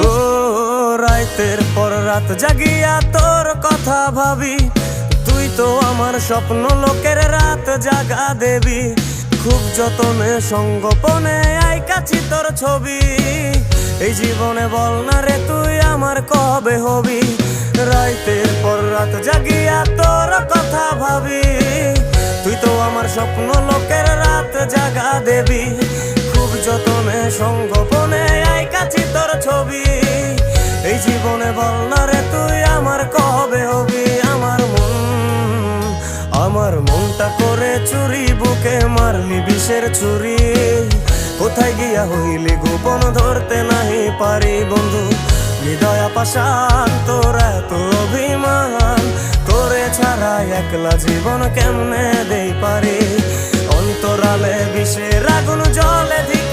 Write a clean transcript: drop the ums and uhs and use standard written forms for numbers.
ও রাতের পর রাত জাগিয়া তোর কথা ভাবি, তুই তো আমার স্বপ্ন লোকের রাত জাগা দেবী। খুব যতনে সঙ্গোপনে আইকাছি তোর ছবি, এই জীবনে বল না রে তুই আমার কবে হবি। রাতের পর রাত জাগিয়া তোর কথা ভাবি, তুই তো আমার স্বপ্ন লোকের রাত জাগা দেবী। খুব যতনে সঙ্গোপনে আইকাছি তোর ছবি, এই জীবনে বল না রে তুই আমার কবে হবি। আমার মনটা করে চুরি, বুকে মারলি বিষের ছুরি। কোথায় গিয়া হইলি গোপন ধরতে নাহি পারি বন্ধু। হৃদয় পাষাণ তোর এত অভিমান, তোরে ছাড়া একলা জীবন কেমনে দেই পারি। অন্তরালে বিষের আগুন জলে ধিক